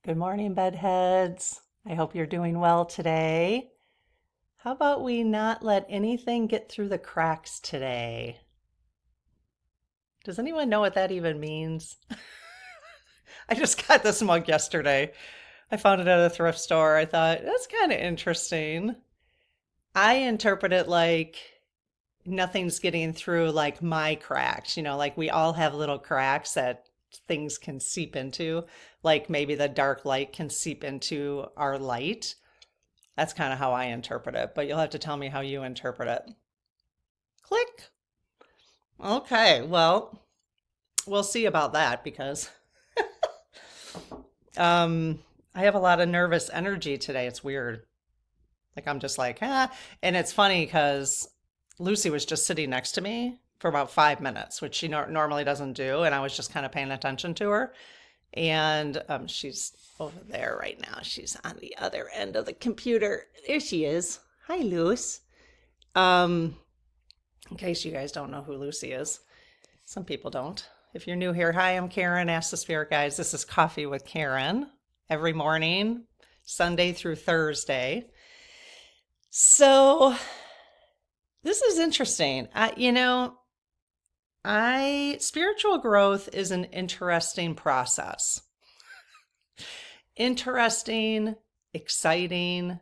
Good morning, bedheads. I hope you're doing well today. How about we not let anything get through the cracks today? Does anyone know what that even means? I just got this mug yesterday. I found it at a thrift store. I thought, that's kind of interesting. I interpret it like nothing's getting through like my cracks, like we all have little cracks that things can seep into, like maybe the dark light can seep into our light. That's kind of how I interpret it, but you'll have to tell me how you interpret it. Click. Okay, well, we'll see about that because um I have a lot of nervous energy today. It's weird. Like I'm just like, ah. And it's funny because Lucy was just sitting next to me for about 5 minutes, which she normally doesn't do, and I was just kind of paying attention to her. And she's over there right now. She's on the other end of the computer. There she is. Hi, Luce. Um, in case you guys don't know who Lucy is, some people don't. If you're new here, hi, I'm Karen, Ask the Spirit Guides. This is Coffee with Karen every morning, Sunday through Thursday. So this is interesting. Spiritual growth is an interesting process. Interesting, exciting,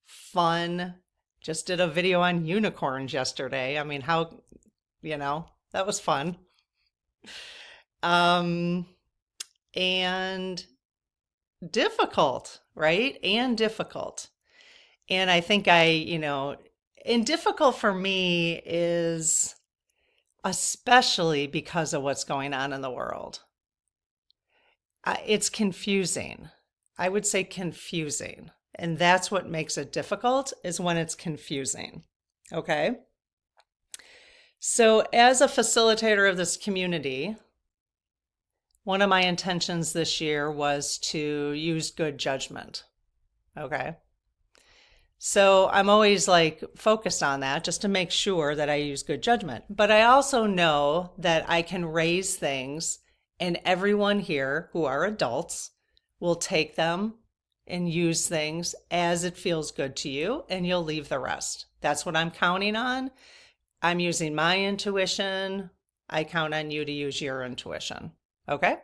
fun. Just did a video on unicorns yesterday. I mean, that was fun. And difficult, right? And difficult. And I think and difficult for me is especially because of what's going on in the world. It's confusing. I would say confusing. And that's what makes it difficult is when it's confusing. Okay. So as a facilitator of this community, one of my intentions this year was to use good judgment. Okay. So I'm always like focused on that just to make sure that I use good judgment. But I also know that I can raise things and everyone here who are adults will take them and use things as it feels good to you, and you'll leave the rest. That's what I'm counting on. I'm using my intuition. I count on you to use your intuition. Okay?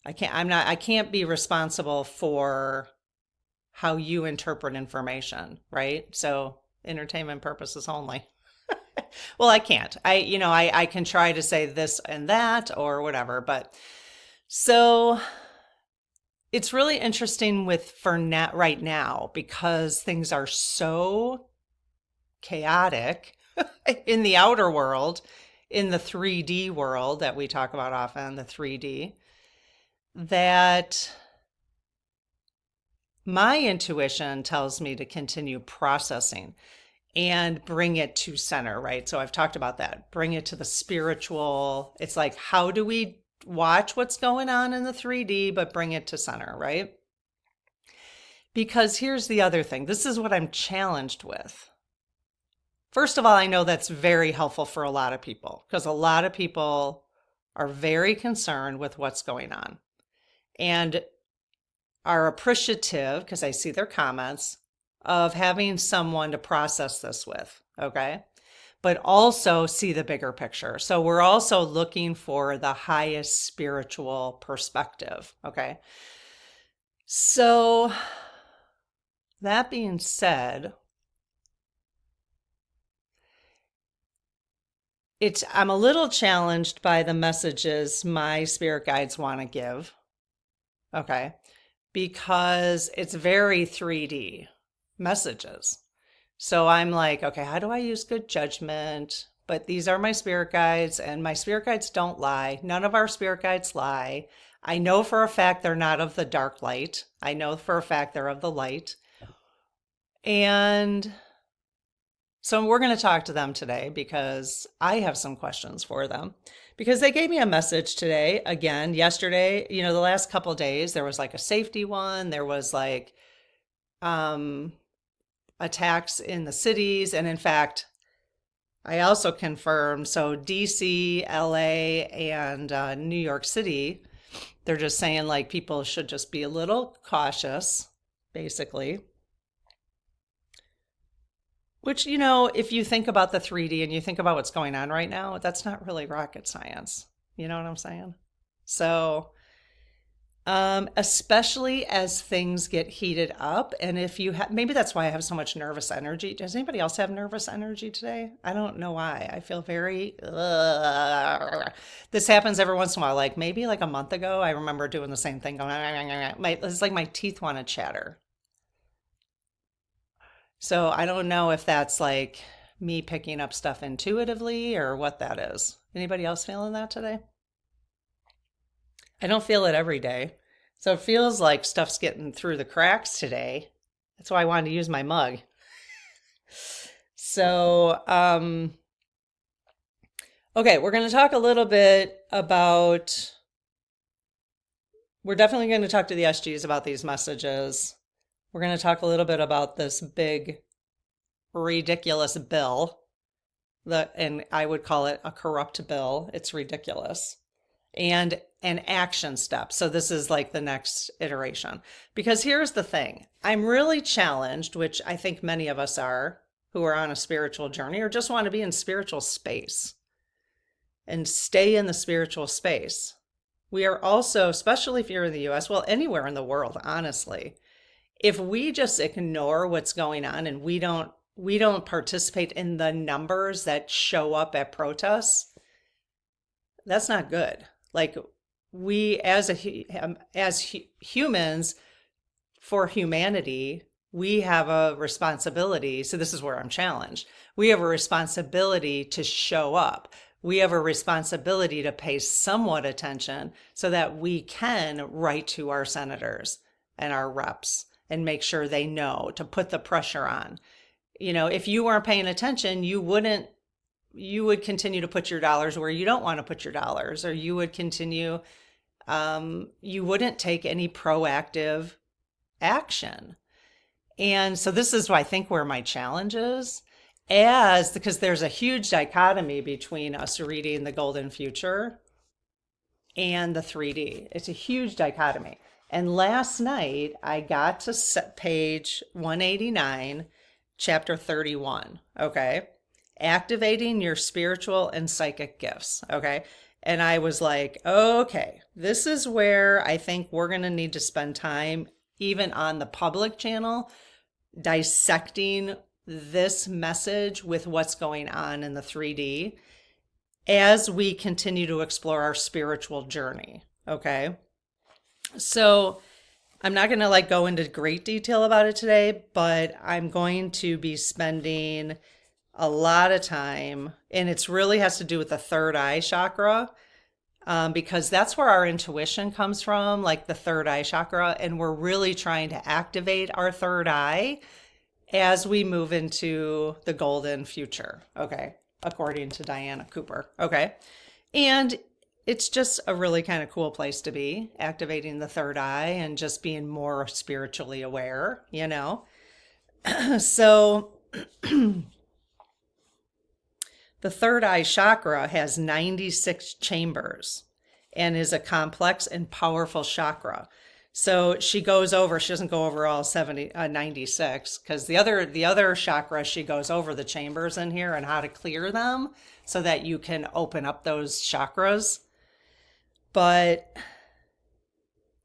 I can't be responsible for how you interpret information, right? So entertainment purposes only. Well, I can't. I can try to say this and that or whatever, but so it's really interesting right now because things are so chaotic in the outer world, in the 3D world that we talk about often, the 3D, that my intuition tells me to continue processing and bring it to center, right? So I've talked about that. Bring it to the spiritual. It's like, how do we watch what's going on in the 3D, but bring it to center, right? Because here's the other thing. This is what I'm challenged with. First of all, I know that's very helpful for a lot of people because a lot of people are very concerned with what's going on and are appreciative, because I see their comments, of having someone to process this with, okay? But also see the bigger picture. So we're also looking for the highest spiritual perspective, okay? So that being said, I'm a little challenged by the messages my spirit guides want to give, okay? Because it's very 3D messages. So I'm like, okay, how do I use good judgment? But these are my spirit guides, and my spirit guides don't lie. None of our spirit guides lie. I know for a fact they're not of the dark light. I know for a fact they're of the light. And so we're going to talk to them today because I have some questions for them. Because they gave me a message today, again, yesterday, the last couple of days, there was like a safety one. There was like attacks in the cities. And in fact, I also confirmed, so DC, LA, and New York City, They're just saying like people should just be a little cautious, basically. Which, if you think about the 3D and you think about what's going on right now, that's not really rocket science. You know what I'm saying? So, especially as things get heated up. And if you have, maybe that's why I have so much nervous energy. Does anybody else have nervous energy today? I don't know why. I feel very, this happens every once in a while. Like maybe like a month ago, I remember doing the same thing going, it's like my teeth want to chatter. So I don't know if that's like me picking up stuff intuitively or what that is. Anybody else feeling that today? I don't feel it every day. So it feels like stuff's getting through the cracks today. That's why I wanted to use my mug. So, okay, we're going to talk a little bit about, we're definitely going to talk to the SGs about these messages. We're going to talk a little bit about this big, ridiculous bill, and I would call it a corrupt bill. It's ridiculous. And an action step. So this is like the next iteration. Because here's the thing. I'm really challenged, which I think many of us are, who are on a spiritual journey or just want to be in spiritual space and stay in the spiritual space. We are also, especially if you're in the US, well, anywhere in the world, honestly, if we just ignore what's going on and we don't participate in the numbers that show up at protests, that's not good. Like we as humans, for humanity, we have a responsibility. So this is where I'm challenged. We have a responsibility to show up. We have a responsibility to pay somewhat attention so that we can write to our senators and our reps and make sure they know, to put the pressure on. If you weren't paying attention, you would continue to put your dollars where you don't want to put your dollars, or you would continue, you wouldn't take any proactive action. And so this is, I think, where my challenge is, because there's a huge dichotomy between us reading the golden future and the 3D. It's a huge dichotomy. And last night I got to page 189, chapter 31. Okay. Activating your spiritual and psychic gifts. Okay. And I was like, okay, this is where I think we're going to need to spend time, even on the public channel, dissecting this message with what's going on in the 3D as we continue to explore our spiritual journey. Okay. So I'm not going to go into great detail about it today, but I'm going to be spending a lot of time, and it's really has to do with the third eye chakra, because that's where our intuition comes from, like the third eye chakra. And we're really trying to activate our third eye as we move into the golden future. Okay. According to Diana Cooper. Okay. And it's just a really kind of cool place to be, activating the third eye and just being more spiritually aware, So the third eye chakra has 96 chambers and is a complex and powerful chakra. So she doesn't go over all 96, because the other chakra, she goes over the chambers in here and how to clear them so that you can open up those chakras. But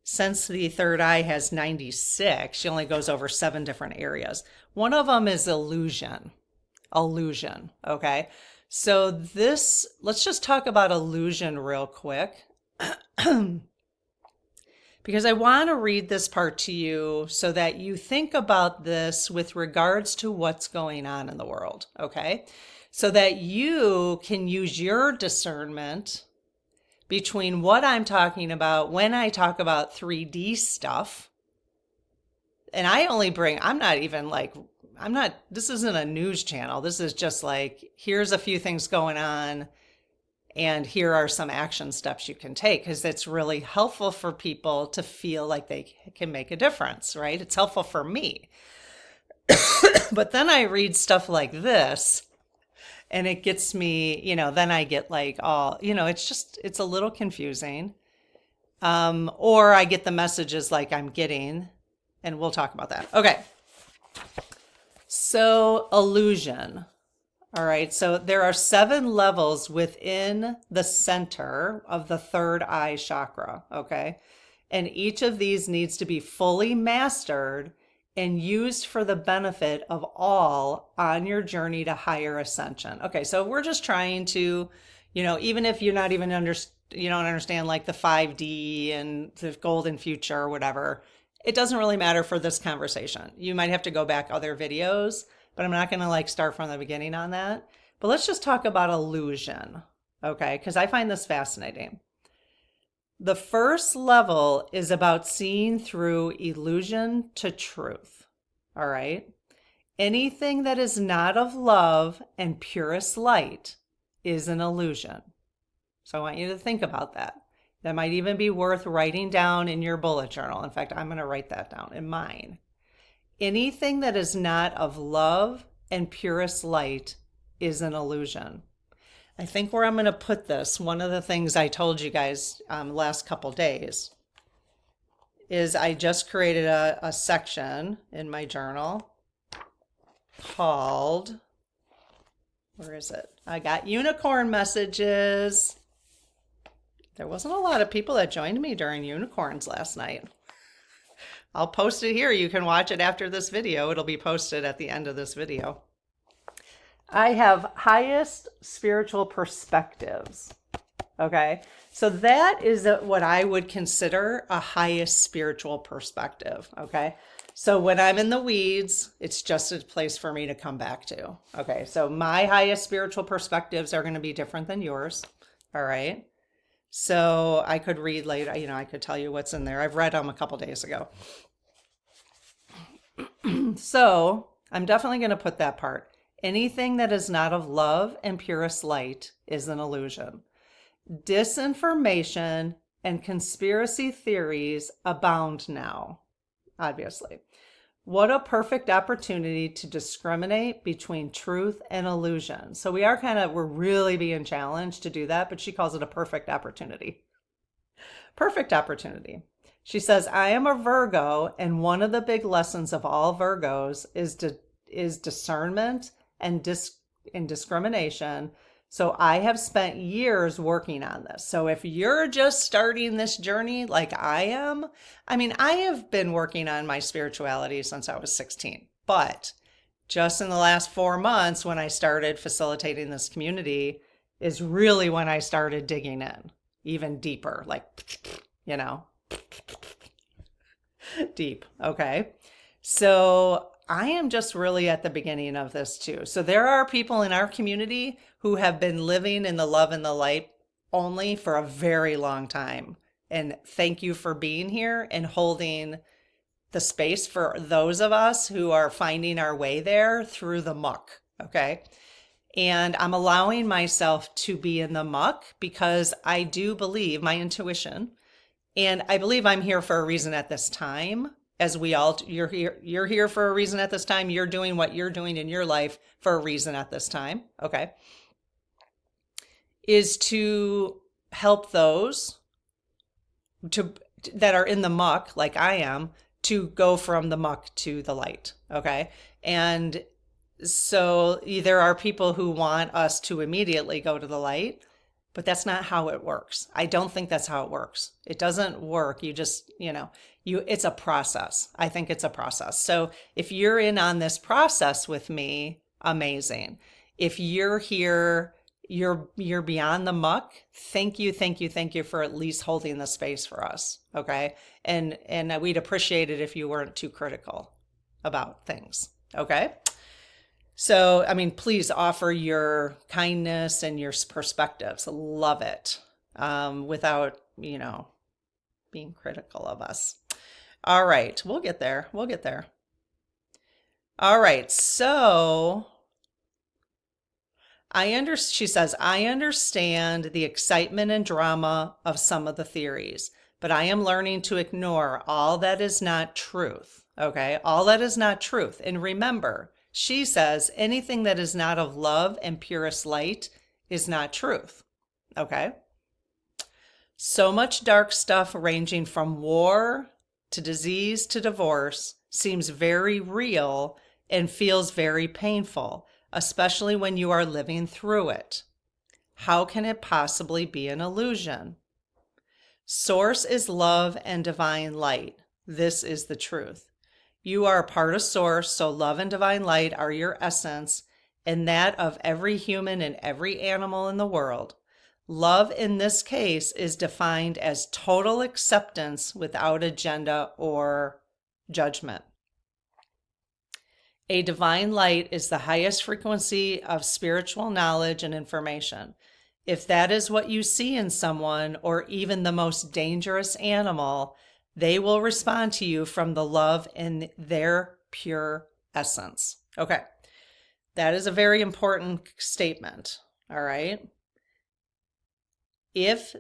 since the third eye has 96, she only goes over 7 different areas. One of them is illusion. Okay. So let's just talk about illusion real quick. Because I want to read this part to you so that you think about this with regards to what's going on in the world. Okay. So that you can use your discernment between what I'm talking about when I talk about 3D stuff. And this isn't a news channel. This is just here's a few things going on, and here are some action steps you can take, because it's really helpful for people to feel like they can make a difference, right? It's helpful for me. But then I read stuff like this, and it gets me, then I get it's a little confusing. Or I get the messages like I'm getting, and we'll talk about that. Okay. So illusion. All right. So there are 7 levels within the center of the third eye chakra. Okay. And each of these needs to be fully mastered and used for the benefit of all on your journey to higher ascension. Okay. So we're just trying to, even if you're not even you don't understand like the 5D and the golden future or whatever, it doesn't really matter for this conversation. You might have to go back other videos, but I'm not going to like start from the beginning on that. But let's just talk about illusion, okay? Because I find this fascinating. The first level is about seeing through illusion to truth, all right? Anything that is not of love and purest light is an illusion. So I want you to think about that. That might even be worth writing down in your bullet journal. In fact, I'm going to write that down in mine. Anything that is not of love and purest light is an illusion. I think where I'm going to put this, one of the things I told you guys last couple days is I just created a section in my journal called, where is it? I got unicorn messages. There wasn't a lot of people that joined me during unicorns last night. I'll post it here. You can watch it after this video. It'll be posted at the end of this video. I have highest spiritual perspectives. Okay. So that is what I would consider a highest spiritual perspective. Okay. So when I'm in the weeds, it's just a place for me to come back to. Okay. So my highest spiritual perspectives are going to be different than yours. All right. So I could read later, I could tell you what's in there. I've read them a couple days ago. So I'm definitely going to put that part. Anything that is not of love and purest light is an illusion. Disinformation and conspiracy theories abound now, obviously. What a perfect opportunity to discriminate between truth and illusion. So we're really being challenged to do that, but she calls it a perfect opportunity. Perfect opportunity. She says, I am a Virgo, and one of the big lessons of all Virgos is discernment and discrimination. So I have spent years working on this. So if you're just starting this journey like I am, I have been working on my spirituality since I was 16, but just in the last 4 months when I started facilitating this community is really when I started digging in even deeper, like, deep. Okay. So I am just really at the beginning of this too. So there are people in our community who have been living in the love and the light only for a very long time. And thank you for being here and holding the space for those of us who are finding our way there through the muck. Okay. And I'm allowing myself to be in the muck because I do believe my intuition, and I believe I'm here for a reason at this time. As you're here for a reason at this time. You're doing what you're doing in your life for a reason at this time. Okay. Is to help those that are in the muck, like I am, to go from the muck to the light. Okay. And so there are people who want us to immediately go to the light, but that's not how it works. I don't think that's how it works. It doesn't work. You just, it's a process. I think it's a process. So if you're in on this process with me, amazing. If you're here, you're beyond the muck. Thank you for at least holding the space for us. Okay. And we'd appreciate it if you weren't too critical about things. Okay. So, please offer your kindness and your perspectives. Love it. Without, being critical of us. All right. We'll get there. All right. So she says, I understand the excitement and drama of some of the theories, but I am learning to ignore all that is not truth. Okay. All that is not truth. And remember, she says anything that is not of love and purest light is not truth. Okay. So much dark stuff ranging from war to disease to divorce seems very real and feels very painful, especially when you are living through it. How can it possibly be an illusion? Source is love and divine light. This is the truth. You are a part of Source, so love and divine light are your essence, and that of every human and every animal in the world. Love in this case is defined as total acceptance without agenda or judgment. A divine light is the highest frequency of spiritual knowledge and information. If that is what you see in someone or even the most dangerous animal, they will respond to you from the love in their pure essence. Okay, that is a very important statement, all right? If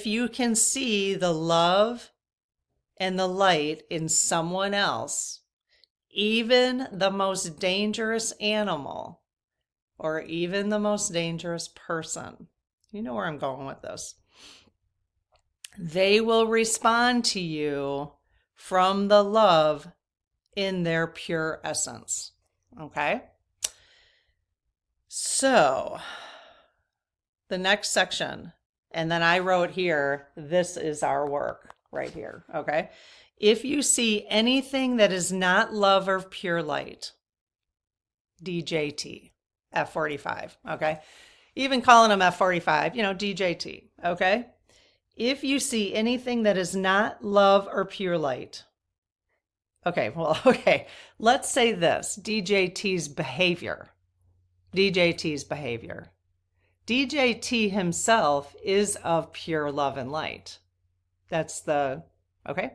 you can see the love and the light in someone else, even the most dangerous animal or even the most dangerous person, you know where I'm going with this, they will respond to you from the love in their pure essence. Okay? So, the next section, and then I wrote here, this is our work right here. Okay? If you see anything that is not love or pure light, DJT, F45, okay? Even calling them F45, DJT, okay? If you see anything that is not love or pure light, okay, let's say this, DJT's behavior. DJT himself is of pure love and light. That's okay?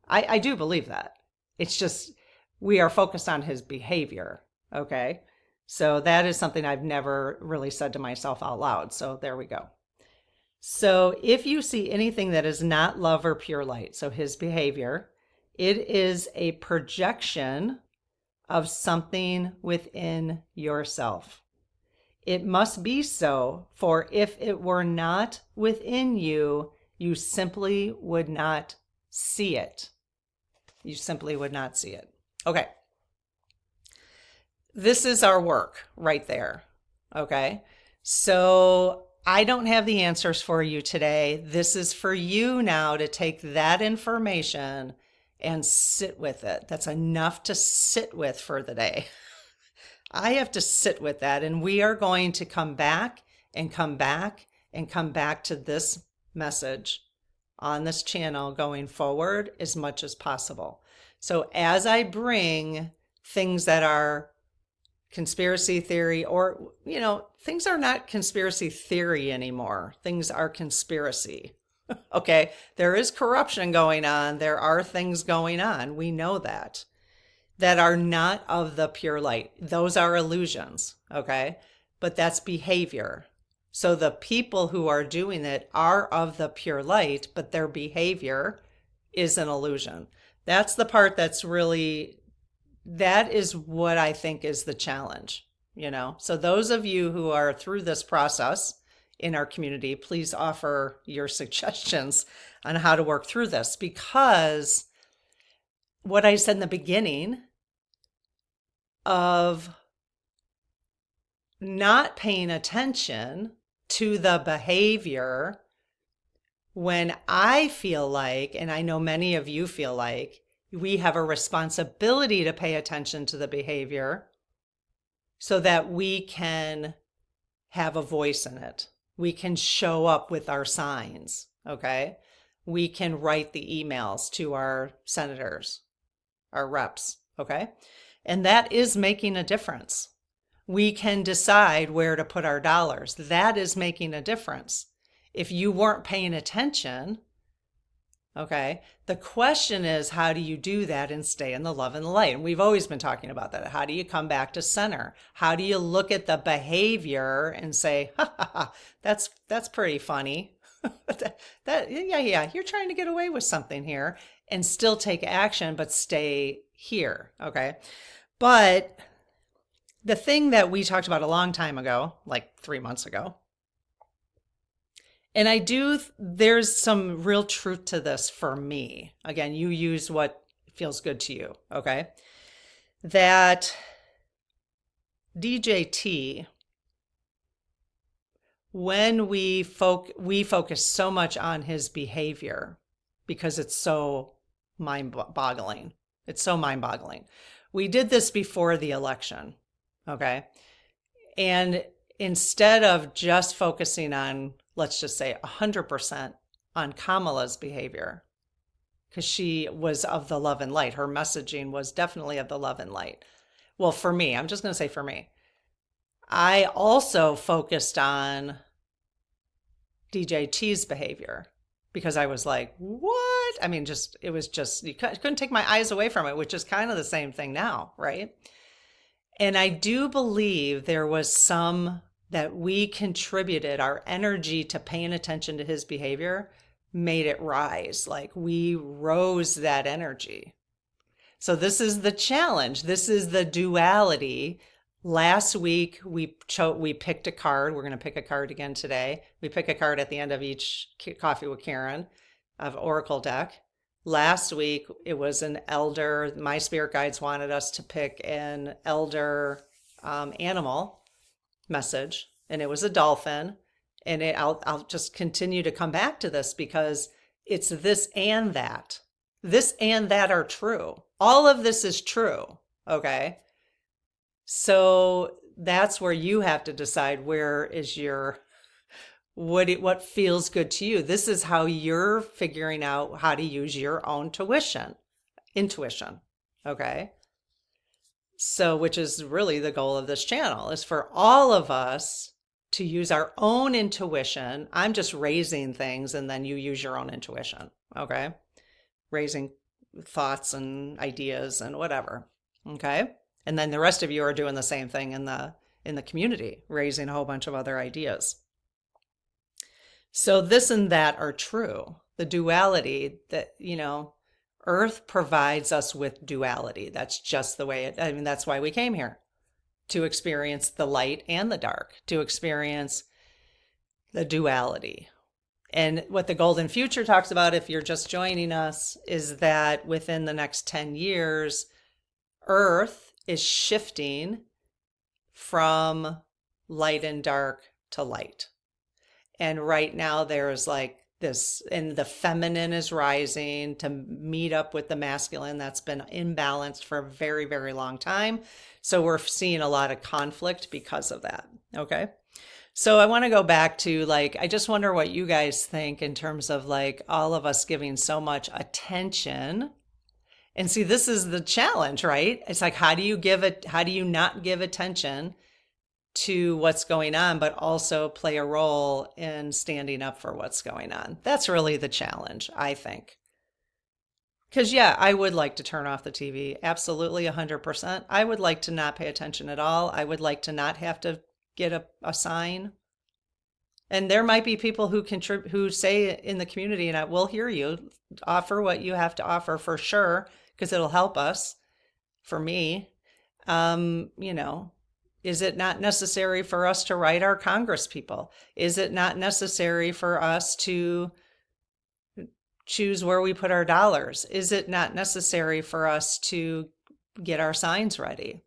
I do believe that. It's just, we are focused on his behavior, okay? So that is something I've never really said to myself out loud. So there we go. So if you see anything that is not love or pure light, so his behavior, it is a projection of something within yourself. It must be so, for if it were not within you, you simply would not see it. You simply would not see it. Okay. This is our work right there. Okay. So I don't have the answers for you today. This is for you now to take that information and sit with it. That's enough to sit with for the day. I have to sit with that, and we are going to come back and come back and come back to this message on this channel going forward as much as possible. So as I bring things that are conspiracy theory, or, things are not conspiracy theory anymore. Things are conspiracy. Okay. There is corruption going on. There are things going on. We know that are not of the pure light. Those are illusions. Okay. But that's behavior. So the people who are doing it are of the pure light, but their behavior is an illusion. That's the part that is what I think is the challenge, So those of you who are through this process in our community, please offer your suggestions on how to work through this, because what I said in the beginning of not paying attention to the behavior, when I feel like, and I know many of you feel like, we have a responsibility to pay attention to the behavior so that we can have a voice in it. We can show up with our signs, okay? We can write the emails to our senators, our reps, okay? And that is making a difference. We can decide where to put our dollars. That is making a difference. If you weren't paying attention, okay, the question is, how do you do that and stay in the love and the light? And we've always been talking about that. How do you come back to center? How do you look at the behavior and say, that's pretty funny. Yeah, you're trying to get away with something here, and still take action, but stay here, okay? But the thing that we talked about a long time ago, like 3 months ago, And there's some real truth to this for me. Again, you use what feels good to you, okay? That DJT, when we focus so much on his behavior because it's so mind-boggling. It's so mind-boggling. We did this before the election, okay? And instead of just focusing on, let's just say 100% on Kamala's behavior, because she was of the love and light, her messaging was definitely of the love and light. Well, for me, I'm just going to say for me, I also focused on DJT's behavior because I was like, what? I mean, it was just, you couldn't take my eyes away from it, which is kind of the same thing now, right? And I do believe there was some that we contributed, our energy to paying attention to his behavior made it rise. Like we rose that energy. So this is the challenge. This is the duality. Last week, we picked a card. We're going to pick a card again today. We pick a card at the end of each Coffee with Karen of Oracle deck. Last week, it was an elder. My spirit guides wanted us to pick an elder animal message, and it was a dolphin. And I'll just continue to come back to this because it's this and that. This and that are true. All of this is true, okay? So that's where you have to decide where is what feels good to you. This is how you're figuring out how to use your own intuition, okay? So, which is really the goal of this channel, is for all of us to use our own intuition. I'm just raising things and then you use your own intuition, okay? Raising thoughts and ideas and whatever, okay? And then the rest of you are doing the same thing in the community, raising a whole bunch of other ideas. So this and that are true. The duality that, Earth provides us with duality. That's just the way that's why we came here, to experience the light and the dark, to experience the duality. And what the Golden Future talks about, if you're just joining us, is that within the next 10 years, Earth is shifting from light and dark to light. And right now there's like this, and the feminine is rising to meet up with the masculine that's been imbalanced for a very, very long time. So we're seeing a lot of conflict because of that. Okay. So I want to go back to I just wonder what you guys think in terms of all of us giving so much attention. And see, this is the challenge, right? It's like, how do you not give attention to what's going on, but also play a role in standing up for what's going on? That's really the challenge, I think. Because yeah, I would like to turn off the TV. Absolutely, 100%. I would like to not pay attention at all. I would like to not have to get a sign. And there might be people who say in the community, and I will hear you, offer what you have to offer for sure, because it'll help us. For me, is it not necessary for us to write our Congress people? Is it not necessary for us to choose where we put our dollars? Is it not necessary for us to get our signs ready?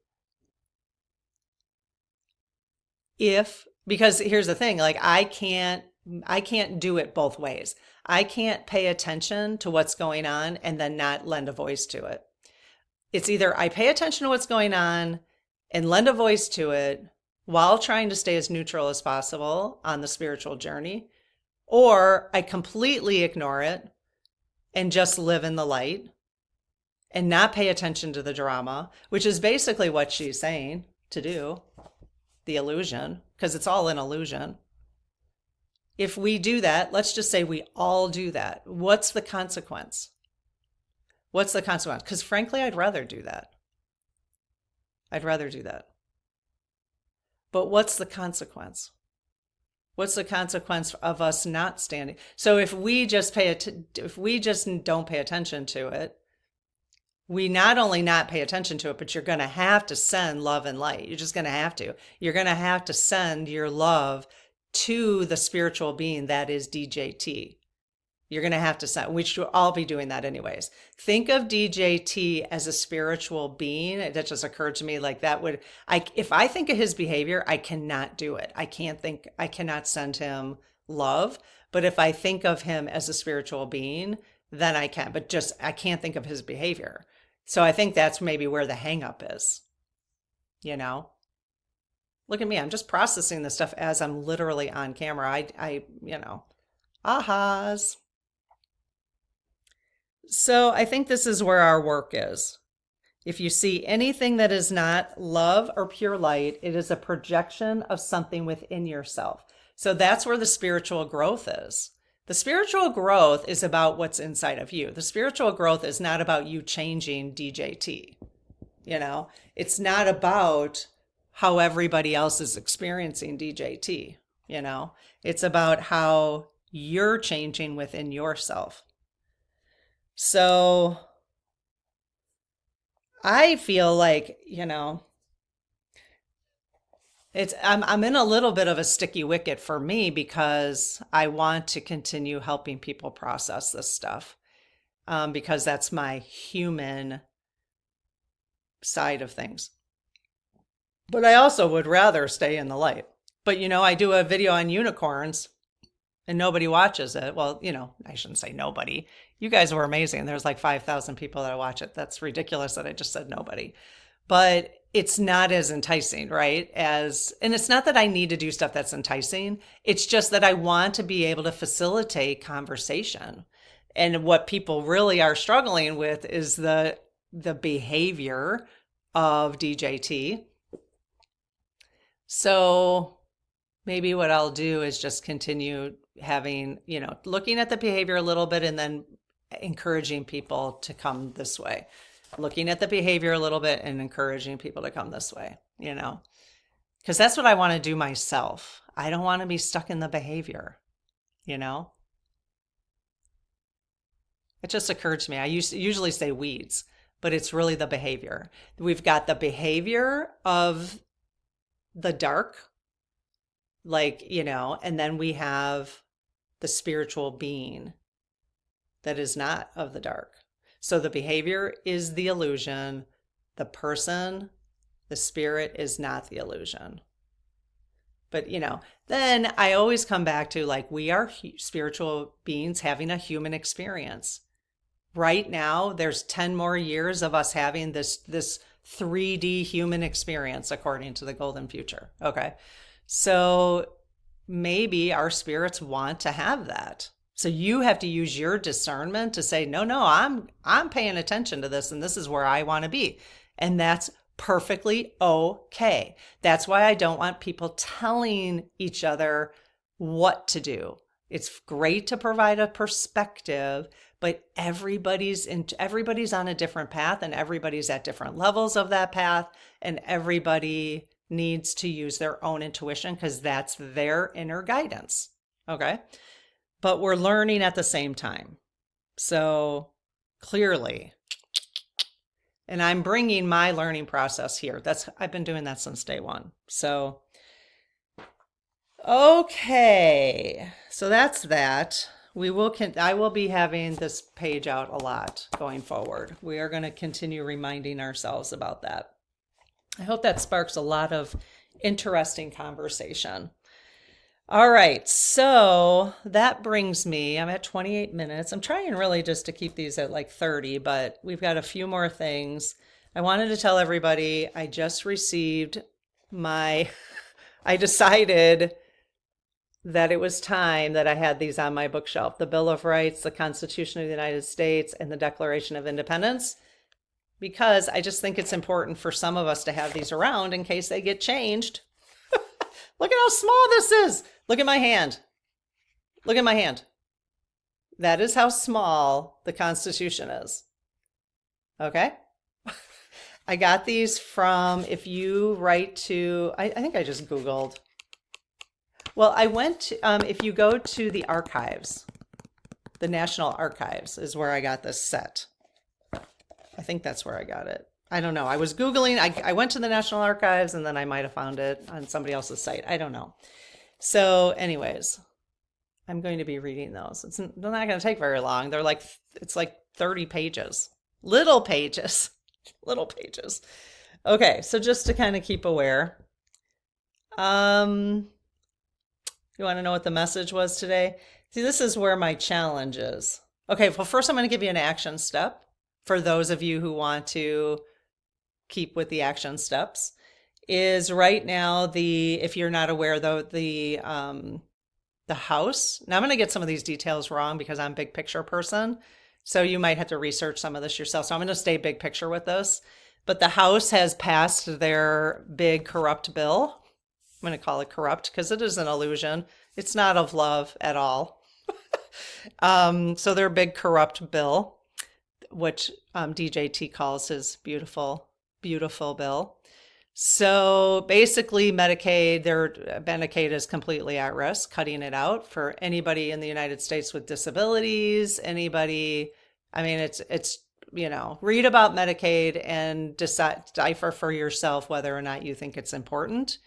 Because here's the thing, I can't do it both ways. I can't pay attention to what's going on and then not lend a voice to it. It's either I pay attention to what's going on and lend a voice to it while trying to stay as neutral as possible on the spiritual journey, or I completely ignore it and just live in the light and not pay attention to the drama, which is basically what she's saying to do, the illusion, because it's all an illusion. If we do that, let's just say we all do that. What's the consequence? What's the consequence? Because frankly, I'd rather do that. But what's the consequence? What's the consequence of us not standing? So if we just don't pay attention to it, we not only not pay attention to it, but you're going to have to send love and light. You're just going to have to. You're going to have to send your love to the spiritual being that is DJT. You're going to have to send, we should all be doing that anyways. Think of DJT as a spiritual being. That just occurred to me, like that would, if I think of his behavior, I cannot do it. I cannot send him love. But if I think of him as a spiritual being, then I can, but just, I can't think of his behavior. So I think that's maybe where the hang up is, you know? Look at me. I'm just processing this stuff as I'm literally on camera. Ahas. So I think this is where our work is. If you see anything that is not love or pure light, it is a projection of something within yourself. So that's where the spiritual growth is. The spiritual growth is about what's inside of you. The spiritual growth is not about you changing DJT. You know, it's not about how everybody else is experiencing DJT. You know, it's about how you're changing within yourself. So I feel like, you know, I'm in a little bit of a sticky wicket for me because I want to continue helping people process this stuff, because that's my human side of things. But I also would rather stay in the light. But, you know, I do a video on unicorns and nobody watches it. Well, you know, I shouldn't say nobody. You guys were amazing. There's like 5,000 people that watch it. That's ridiculous that I just said nobody. But it's not as enticing, right? And it's not that I need to do stuff that's enticing. It's just that I want to be able to facilitate conversation. And what people really are struggling with is the behavior of DJT. So maybe what I'll do is just continue having, you know, looking at the behavior a little bit and then encouraging people to come this way. Looking at the behavior a little bit and encouraging people to come this way, you know, because that's what I want to do myself. I don't want to be stuck in the behavior, you know. It just occurred to me. I usually say weeds, but it's really the behavior. We've got the behavior of the dark, like, you know, and then we have the spiritual being that is not of the dark. So the behavior is the illusion. The person, the spirit is not the illusion. But, you know, then I always come back to, like, we are spiritual beings having a human experience. Right now, there's 10 more years of us having this 3D human experience, according to the golden future. Okay. So maybe our spirits want to have that. So you have to use your discernment to say, no, I'm paying attention to this, and this is where I want to be. And that's perfectly okay. That's why I don't want people telling each other what to do. It's great to provide a perspective, but everybody's on a different path, and everybody's at different levels of that path, and everybody needs to use their own intuition because that's their inner guidance. Okay. But we're learning at the same time. So clearly, and I'm bringing my learning process here. I've been doing that since day one. So, okay. So that's that. I will be having this page out a lot going forward. We are going to continue reminding ourselves about that. I hope that sparks a lot of interesting conversation. All right, so that brings me, I'm at 28 minutes. I'm trying really just to keep these at like 30, but we've got a few more things. I wanted to tell everybody I just received I decided that it was time that I had these on my bookshelf, the Bill of Rights, the Constitution of the United States, and the Declaration of Independence, because I just think it's important for some of us to have these around in case they get changed. Look at how small this is. Look at my hand. Look at my hand. That is how small the Constitution is. Okay? I got these from, if you write to, I think I just Googled. Well, I went to, if you go to the archives, the National Archives is where I got this set. I think that's where I got it. I don't know. I was Googling. I went to the National Archives and then I might have found it on somebody else's site. I don't know. So anyways, I'm going to be reading those. They're not going to take very long. It's like 30 pages, little pages, little pages. Okay, so just to kind of keep aware. You want to know what the message was today? See, this is where my challenge is. Okay, well, first I'm going to give you an action step for those of you who want to keep with the action steps. Is right now if you're not aware though, the house. Now I'm going to get some of these details wrong because I'm a big picture person. So you might have to research some of this yourself. So I'm going to stay big picture with this. But the House has passed their big corrupt bill. I'm going to call it corrupt because it is an illusion. It's not of love at all. So their big corrupt bill, which DJT calls his beautiful, beautiful bill. So basically Medicaid is completely at risk, cutting it out for anybody in the United States with disabilities, anybody, I mean, it's, read about Medicaid and decipher for yourself whether or not you think it's important.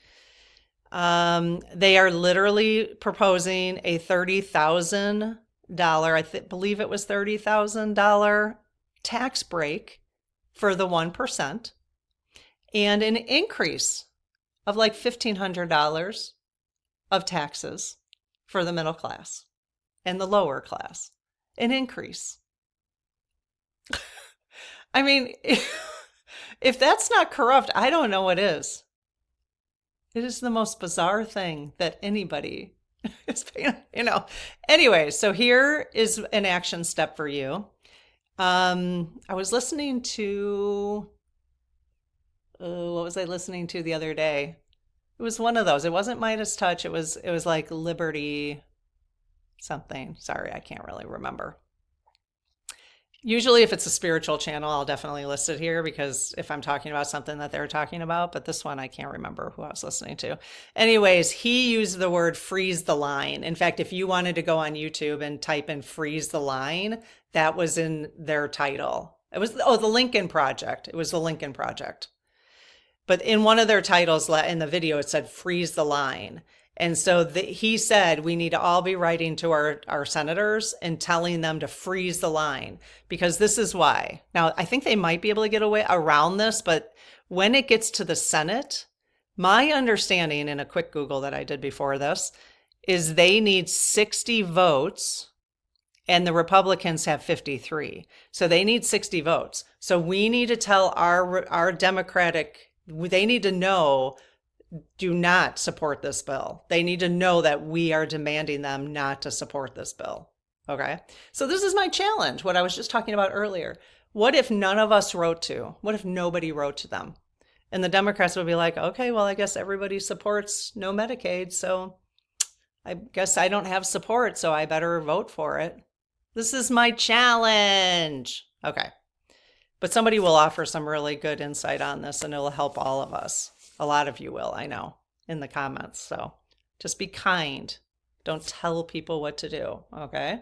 They are literally proposing a $30,000, believe it was $30,000 tax break for the 1%. And an increase of like $1,500 of taxes for the middle class and the lower class. An increase. I mean, if that's not corrupt, I don't know what is. It is the most bizarre thing that anybody is paying, Anyway, so here is an action step for you. I was listening to... what was I listening to the other day? It was one of those. It wasn't Midas Touch. It was like Liberty something. Sorry, I can't really remember. Usually if it's a spiritual channel, I'll definitely list it here because if I'm talking about something that they're talking about, but this one, I can't remember who I was listening to. Anyways, he used the word freeze the line. In fact, if you wanted to go on YouTube and type in freeze the line, that was in their title. It was, the Lincoln Project. It was the Lincoln Project. But in one of their titles in the video, it said freeze the line. And so he said we need to all be writing to our senators and telling them to freeze the line because this is why. Now, I think they might be able to get away around this, but when it gets to the Senate, my understanding in a quick Google that I did before this is they need 60 votes and the Republicans have 53. So they need 60 votes. So we need to tell our Democratic, they need to know, do not support this bill. They need to know that we are demanding them not to support this bill. Okay. So this is my challenge, what I was just talking about earlier. What if none of us wrote to? What if nobody wrote to them? And the Democrats would be like, okay, well, I guess everybody supports no Medicaid. So I guess I don't have support, so I better vote for it. This is my challenge. Okay. But somebody will offer some really good insight on this and it'll help all of us. A lot of you will, I know, in the comments. So just be kind. Don't tell people what to do, okay?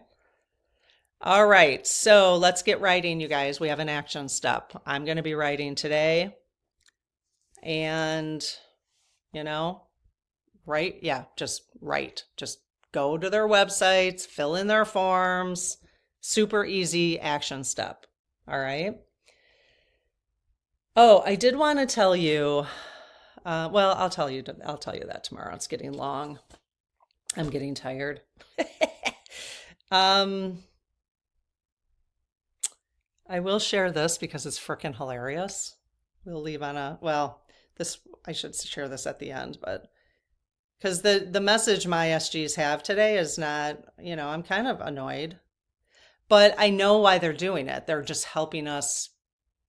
All right, so let's get writing, you guys. We have an action step. I'm going to be writing today. And, write. Yeah, just write. Just go to their websites, fill in their forms. Super easy action step, all right? Oh, I did want to tell you... well, I'll tell you that tomorrow. It's getting long. I'm getting tired. I will share this because it's freaking hilarious. We'll leave on I should share this at the end, but because the message my SGs have today is not, I'm kind of annoyed, but I know why they're doing it. They're just helping us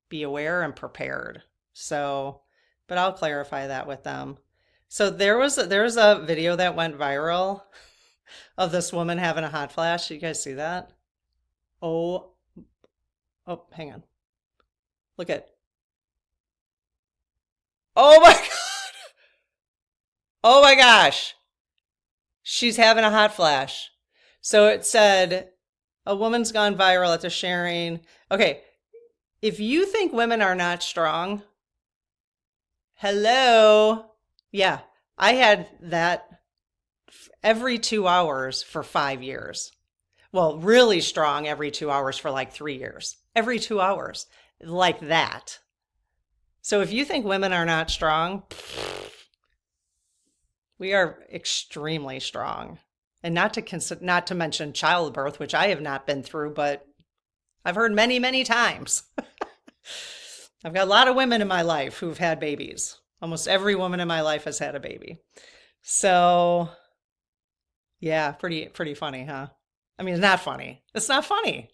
be aware and prepared. So, but I'll clarify that with them. So there's a video that went viral of this woman having a hot flash. You guys see that? Oh, hang on. Look at. Oh my God. Oh my gosh. She's having a hot flash. So it said, a woman's gone viral after sharing. Okay. If you think women are not strong, hello. Yeah, I had that every 2 hours for 5 years. Well, really strong every 2 hours for like 3 years. Every 2 hours, like that. So if you think women are not strong, we are extremely strong. And not to mention childbirth, which I have not been through, but I've heard many, many times. I've got a lot of women in my life who've had babies. Almost every woman in my life has had a baby. So yeah, pretty funny, huh? I mean, it's not funny. It's not funny.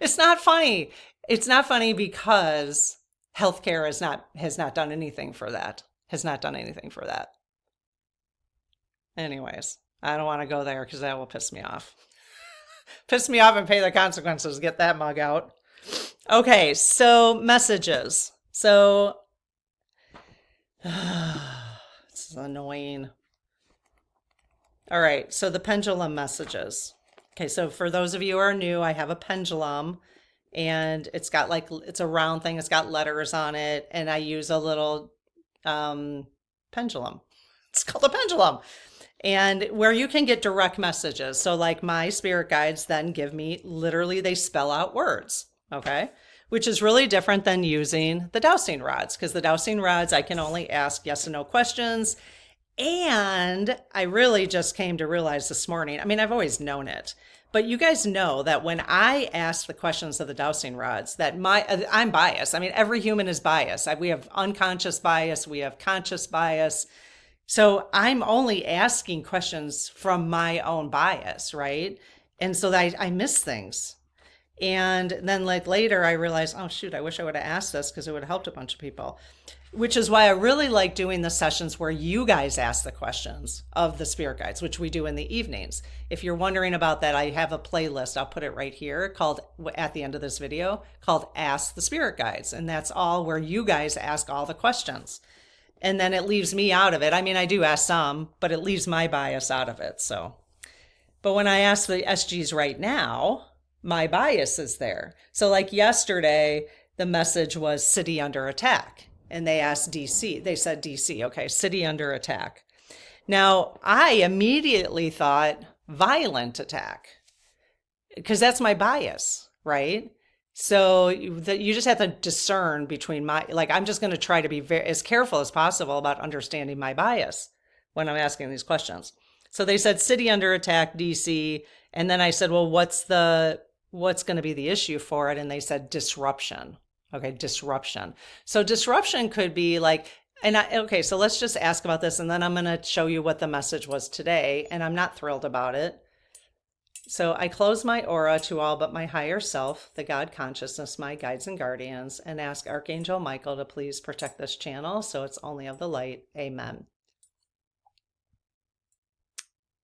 It's not funny. It's not funny because healthcare has not done anything for that. Has not done anything for that. Anyways, I don't want to go there because that will piss me off. Piss me off and pay the consequences. Get that mug out. Okay, so messages. So this is annoying. All right, so the pendulum messages. Okay, so for those of you who are new, I have a pendulum, and it's a round thing. It's got letters on it, and I use a little pendulum. It's called a pendulum. And where you can get direct messages. So like my spirit guides then give me, literally they spell out words, okay? Which is really different than using the dowsing rods, because the dowsing rods, I can only ask yes and no questions. And I really just came to realize this morning, I mean, I've always known it, but you guys know that when I ask the questions of the dowsing rods, that I'm biased. I mean, every human is biased. We have unconscious bias, we have conscious bias. So I'm only asking questions from my own bias, right? And so that I miss things. And then like later I realized, oh shoot, I wish I would have asked this because it would have helped a bunch of people. Which is why I really like doing the sessions where you guys ask the questions of the spirit guides, which we do in the evenings. If you're wondering about that, I have a playlist, I'll put it right here, called, at the end of this video, called Ask the Spirit Guides. And that's all where you guys ask all the questions. And then it leaves me out of it. I mean, I do ask some, but it leaves my bias out of it. So, but when I ask the SGs right now, my bias is there. So like yesterday, the message was city under attack. And they asked DC. They said DC, okay, city under attack. Now, I immediately thought violent attack, because that's my bias, right? So you just have to discern between I'm just going to try to be as careful as possible about understanding my bias when I'm asking these questions. So they said city under attack, DC. And then I said, well, what's going to be the issue for it? And they said disruption. Okay, disruption. So disruption could be like, okay, so let's just ask about this. And then I'm going to show you what the message was today. And I'm not thrilled about it. So I close my aura to all but my higher self, the God consciousness, my guides and guardians, and ask Archangel Michael to please protect this channel so it's only of the light. Amen.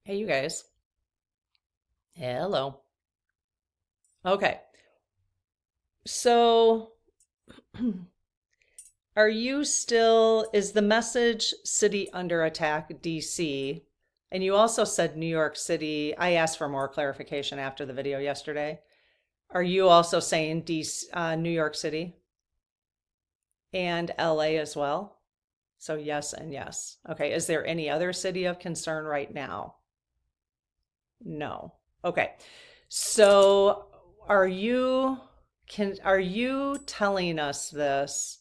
Hey, you guys. Hello. Okay. So is the message city under attack, DC? And you also said New York City. I asked for more clarification after the video yesterday. Are you also saying New York City and LA as well? So yes and yes. Okay. Is there any other city of concern right now? No. Okay. So are you telling us this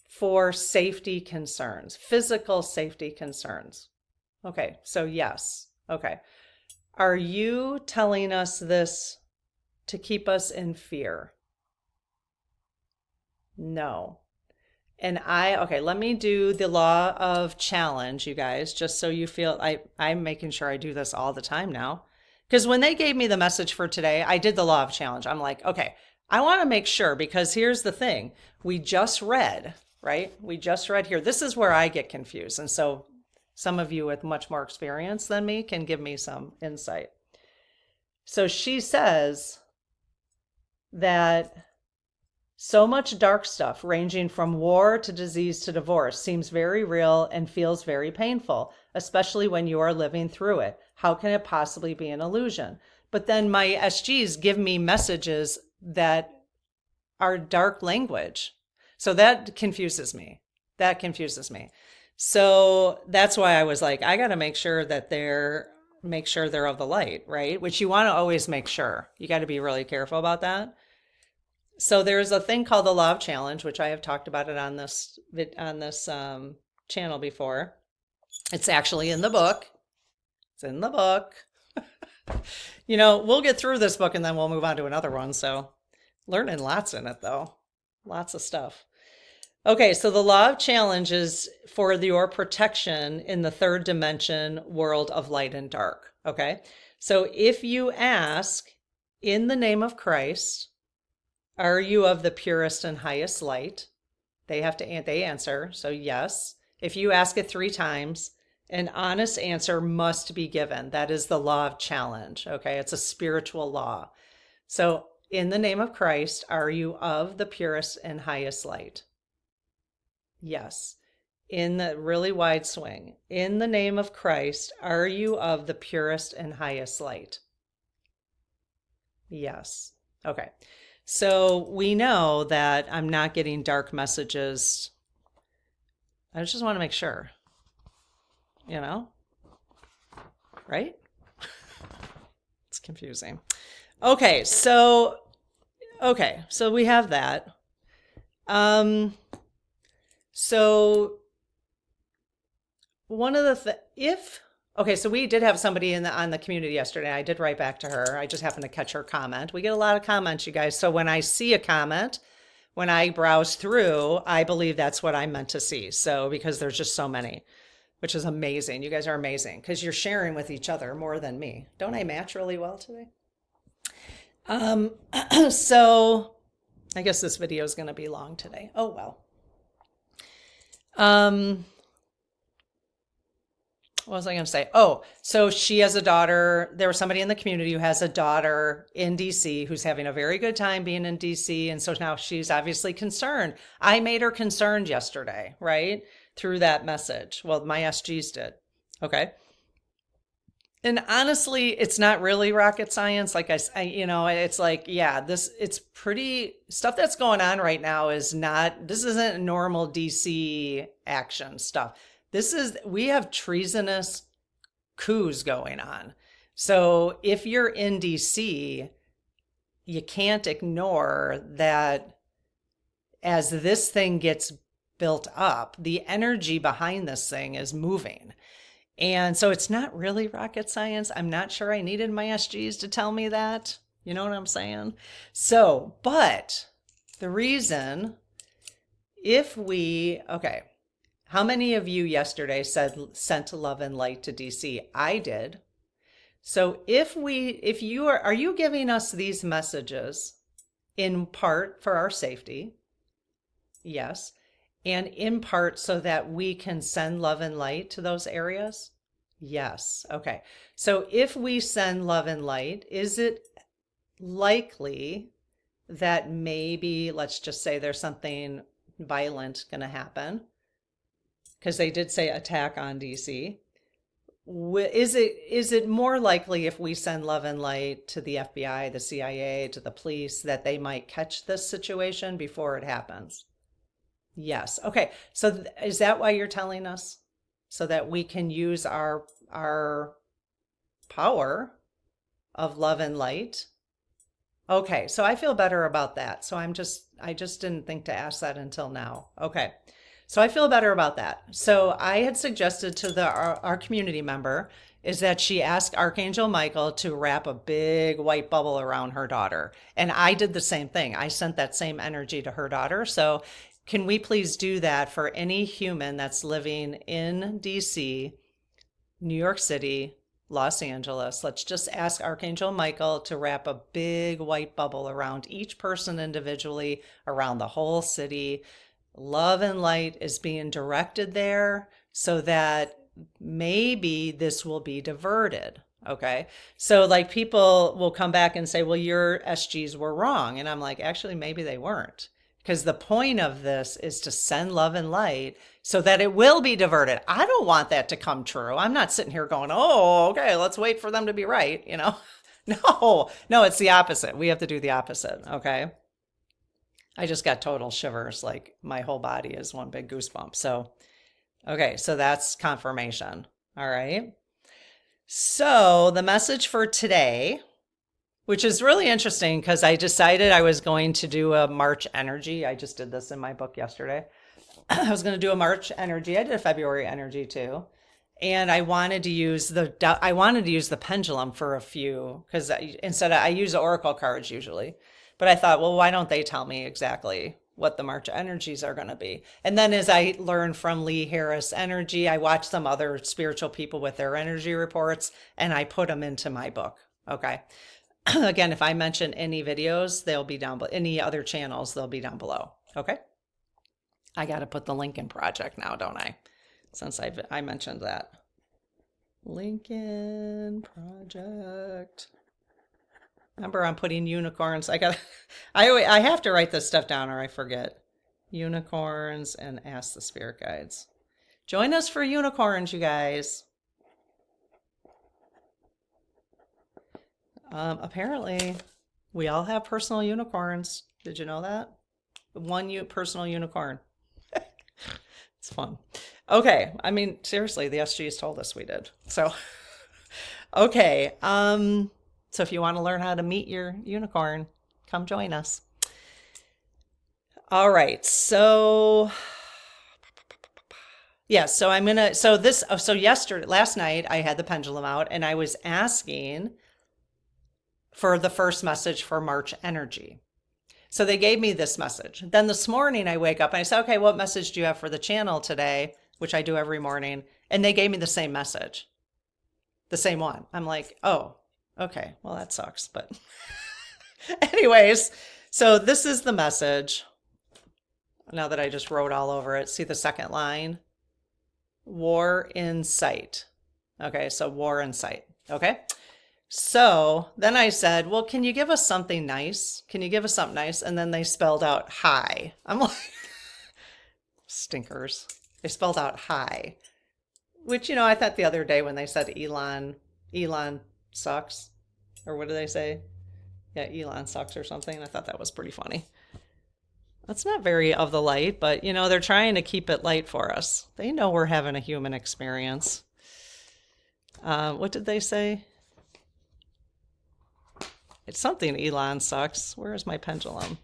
for safety concerns, physical safety concerns? Okay, so yes. Okay. Are you telling us this to keep us in fear? No. And okay, let me do the law of challenge, you guys, just so you feel, I'm making sure I do this all the time now. Because when they gave me the message for today, I did the law of challenge. I'm like, okay, I want to make sure, because here's the thing. We just read, right? We just read here. This is where I get confused. And so some of you with much more experience than me can give me some insight. So she says that so much dark stuff, ranging from war to disease to divorce, seems very real and feels very painful, especially when you are living through it. How can it possibly be an illusion? But then my SGs give me messages that are dark language. So that confuses me. That confuses me. So that's why I was like, I got to make sure they're of the light, right? Which you want to always make sure. You got to be really careful about that. So there's a thing called the law of challenge, which I have talked about it on this channel before. It's actually in the book. It's in the book. We'll get through this book and then we'll move on to another one. So learning lots in it though. Lots of stuff. Okay, so the law of challenge is for your protection in the third dimension world of light and dark. Okay, so if you ask in the name of Christ, are you of the purest and highest light? They answer. So yes. If you ask it 3 times, an honest answer must be given. That is the law of challenge. Okay, it's a spiritual law. So in the name of Christ, are you of the purest and highest light? Yes. In the really wide swing. In the name of Christ, are you of the purest and highest light? Yes. Okay. So we know that I'm not getting dark messages. I just want to make sure, right? It's confusing. Okay. So we have that. So one of the so we did have somebody on the community yesterday. I did write back to her. I just happened to catch her comment. We get a lot of comments, you guys. So when I see a comment, when I browse through, I believe that's what I meant to see. So because there's just so many, which is amazing. You guys are amazing because you're sharing with each other more than me. Don't I match really well today? So I guess this video is going to be long today. Oh, well. What was I going to say? Oh, so she has a daughter. There was somebody in the community who has a daughter in DC who's having a very good time being in DC. And so now she's obviously concerned. I made her concerned yesterday, right? Through that message. Well, my SGs did. Okay. And honestly, it's not really rocket science. Like it's like, yeah, it's pretty stuff that's going on right now this isn't normal DC action stuff. We have treasonous coups going on. So if you're in DC, you can't ignore that as this thing gets built up, the energy behind this thing is moving. And so it's not really rocket science. I'm not sure I needed my SGs to tell me that. You know what I'm saying? So, but the reason, how many of you yesterday sent love and light to DC? I did. So are you giving us these messages in part for our safety? Yes. And in part so that we can send love and light to those areas? Yes. Okay. So if we send love and light, is it likely that maybe, let's just say there's something violent going to happen? Because they did say attack on DC. Is it more likely if we send love and light to the FBI, the CIA, to the police, that they might catch this situation before it happens? Yes. Okay. So is that why you're telling us? So that we can use our power of love and light? Okay. So I feel better about that. So I just didn't think to ask that until now. Okay. So I feel better about that. So I had suggested to our community member is that she ask Archangel Michael to wrap a big white bubble around her daughter. And I did the same thing. I sent that same energy to her daughter. So can we please do that for any human that's living in DC, New York City, Los Angeles? Let's just ask Archangel Michael to wrap a big white bubble around each person individually, around the whole city. Love and light is being directed there so that maybe this will be diverted. Okay. So like people will come back and say, well, your SGs were wrong. And I'm like, actually, maybe they weren't. Because the point of this is to send love and light so that it will be diverted. I don't want that to come true. I'm not sitting here going, oh, okay, let's wait for them to be right. No, it's the opposite. We have to do the opposite. Okay. I just got total shivers. Like my whole body is one big goosebump. So, Okay, so that's confirmation. All right. So the message for today, which is really interesting because I decided I was going to do a March energy. I just did this in my book yesterday. I was going to do a March energy. I did a February energy too. And I wanted to use the pendulum for a few because instead I use the oracle cards usually. But I thought, well, why don't they tell me exactly what the March energies are going to be? And then as I learned from Lee Harris Energy, I watched some other spiritual people with their energy reports and I put them into my book. Okay. Again, if I mention any videos, they'll be down below. Any other channels, they'll be down below. Okay. I got to put the Lincoln Project now, don't I? Since I mentioned that. Lincoln Project. Remember, I'm putting unicorns. I have to write this stuff down or I forget. Unicorns and ask the spirit guides. Join us for unicorns, you guys. Apparently, we all have personal unicorns. Did you know that? One personal unicorn. It's fun. Okay. I mean, seriously, the SG has told us we did. So, okay. So if you want to learn how to meet your unicorn, come join us. All right. So, yeah. So last night I had the pendulum out and I was asking for the first message for March energy. So they gave me this message. Then this morning I wake up and I say, okay, what message do you have for the channel today? Which I do every morning. And they gave me the same message, the same one. I'm like, oh, okay, well, that sucks. But anyways, so this is the message. Now that I just wrote all over it, see the second line? War in sight. Okay, so war in sight. Okay. So then I said, well, can you give us something nice? Can you give us something nice? And then they spelled out hi. I'm like, stinkers. They spelled out hi, which, I thought the other day when they said Elon sucks, or what do they say? Yeah, Elon sucks or something. I thought that was pretty funny. That's not very of the light, but, they're trying to keep it light for us. They know we're having a human experience. What did they say? It's something Elon sucks. Where is my pendulum?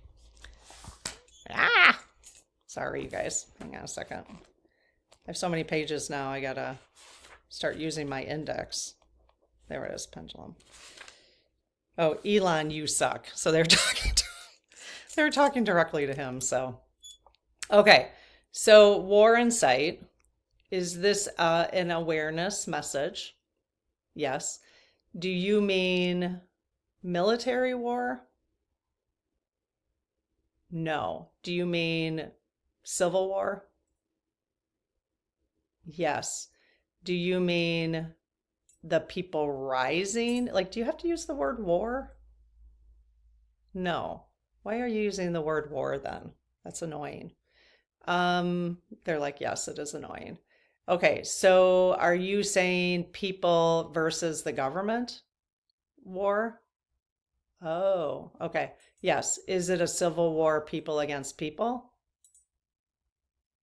Sorry, you guys. Hang on a second. I have so many pages now. I gotta start using my index. There it is, pendulum. Oh, Elon, you suck. So they're talking directly to him. So, okay. So war in sight. Is this an awareness message? Yes. Do you mean military war? No. Do you mean civil war? Yes. Do you mean the people rising? Like, do you have to use the word war? No. Why are you using the word war then? That's annoying. They're like, yes, it is annoying. Okay, so are you saying people versus the government war? Oh, okay. Yes. Is it a civil war, people against people?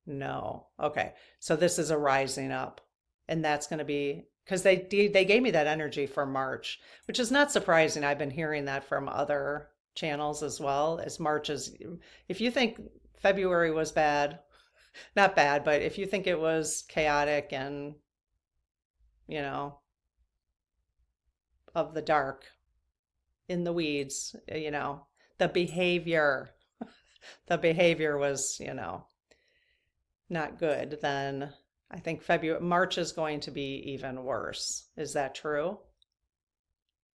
No. Okay. So this is a rising up. And that's going to be because they gave me that energy for March, which is not surprising. I've been hearing that from other channels as well. As March is, if you think February was bad, not bad, but if you think it was chaotic and, of the dark, in the weeds, the behavior was, not good, then I think March is going to be even worse. Is that true?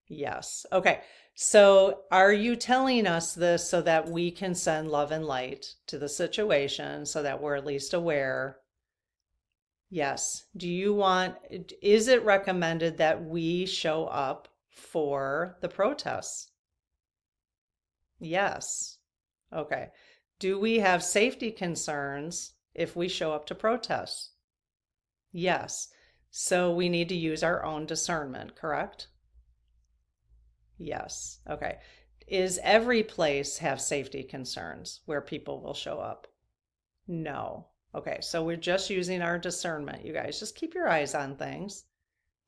Yes. Okay. So are you telling us this so that we can send love and light to the situation so that we're at least aware? Yes. Is it recommended that we show up for the protests? Yes. Okay. Do we have safety concerns if we show up to protests? Yes. So we need to use our own discernment, correct? Yes. Okay. Is every place have safety concerns where people will show up? No. Okay, so we're just using our discernment, you guys. Just keep your eyes on things.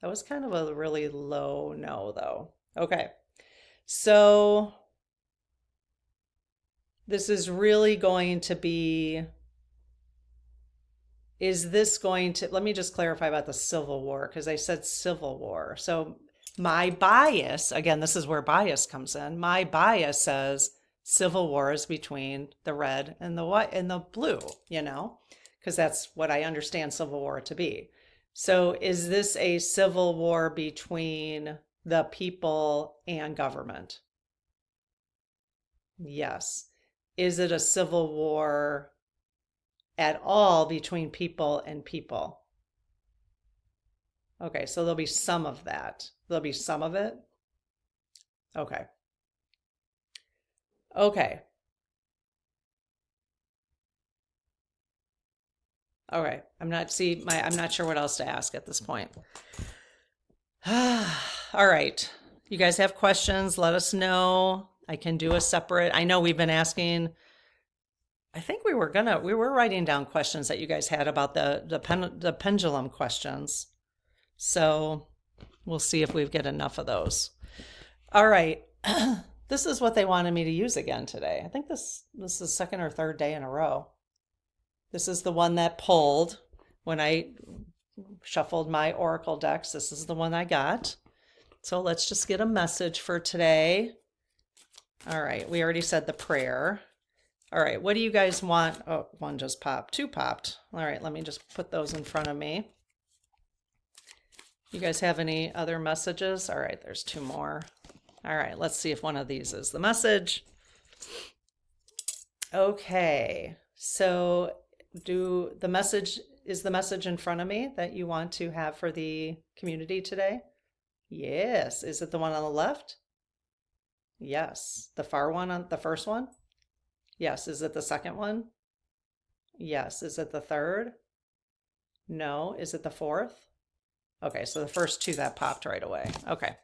That was kind of a really low no, though. Okay, so this is really going to be, is this going to, let me just clarify about the Civil War, because I said Civil War. So my bias, again, this is where bias comes in. My bias says Civil War is between the red and the white and the blue, you know, because that's what I understand Civil War to be. So is this a civil war between the people and government? Yes. Is it a civil war at all between people and people? Okay, so there'll be some of that. There'll be some of it. Okay. Okay. All right. I'm not sure what else to ask at this point. All right. You guys have questions, let us know. I can do a separate. I know we've been asking. I think we were writing down questions that you guys had about the pendulum questions. So we'll see if we get enough of those. All right. This is what they wanted me to use again today. I think this is the second or third day in a row. This is the one that pulled when I shuffled my oracle decks. This is the one I got. So let's just get a message for today. All right, we already said the prayer. All right, what do you guys want? Oh, one just popped, two popped. All right, let me just put those in front of me. You guys have any other messages? All right, there's two more. All right, let's see if one of these is the message. Okay, so is the message in front of me that you want to have for the community today? Yes. Is it the one on the left? Yes. The far one on the first one? Yes. Is it the second one? Yes. Is it the third? No. Is it the fourth? Okay, so the first two that popped right away. Okay.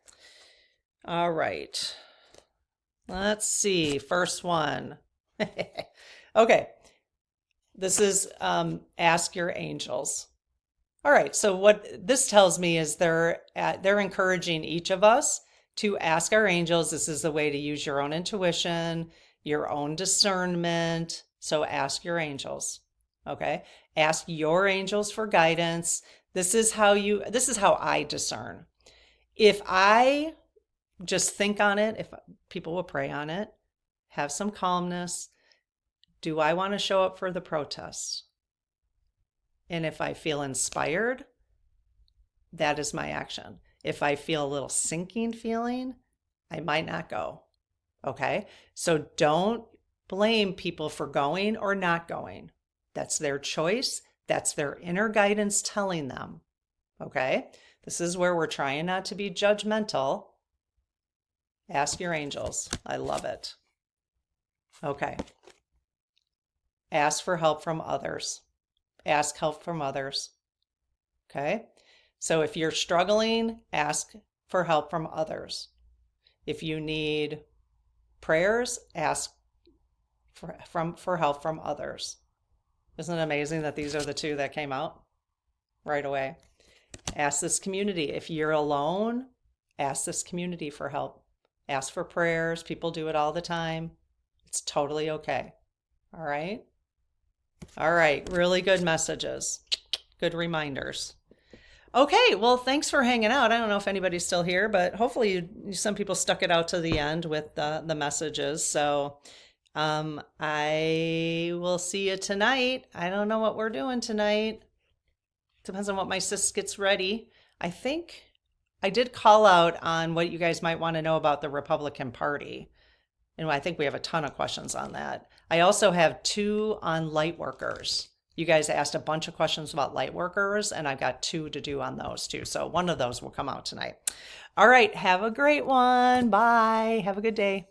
All right. Let's see. First one. Okay. This is ask your angels. All right, so what this tells me is they're encouraging each of us to ask our angels. This is the way to use your own intuition, your own discernment. So ask your angels, okay? Ask your angels for guidance. This is how I discern. If I just think on it, if people will pray on it, have some calmness. Do I want to show up for the protests? And if I feel inspired, that is my action. If I feel a little sinking feeling, I might not go. Okay? So don't blame people for going or not going. That's their choice. That's their inner guidance telling them. Okay? This is where we're trying not to be judgmental. Ask your angels. I love it. Okay. Ask for help from others. Ask help from others. Okay? So if you're struggling, ask for help from others. If you need prayers, ask for help from others. Isn't it amazing that these are the two that came out right away? Ask this community. If you're alone, ask this community for help. Ask for prayers. People do it all the time. It's totally okay. All right? All right, really good messages, good reminders. Okay, well, thanks for hanging out. I don't know if anybody's still here, but hopefully some people stuck it out to the end with the messages. So I will see you tonight. I don't know what we're doing tonight. Depends on what my sis gets ready. I think I did call out on what you guys might want to know about the Republican Party. And I think we have a ton of questions on that. I also have 2 on light workers. You guys asked a bunch of questions about light workers, and I've got 2 to do on those too. So one of those will come out tonight. All right, have a great one. Bye. Have a good day.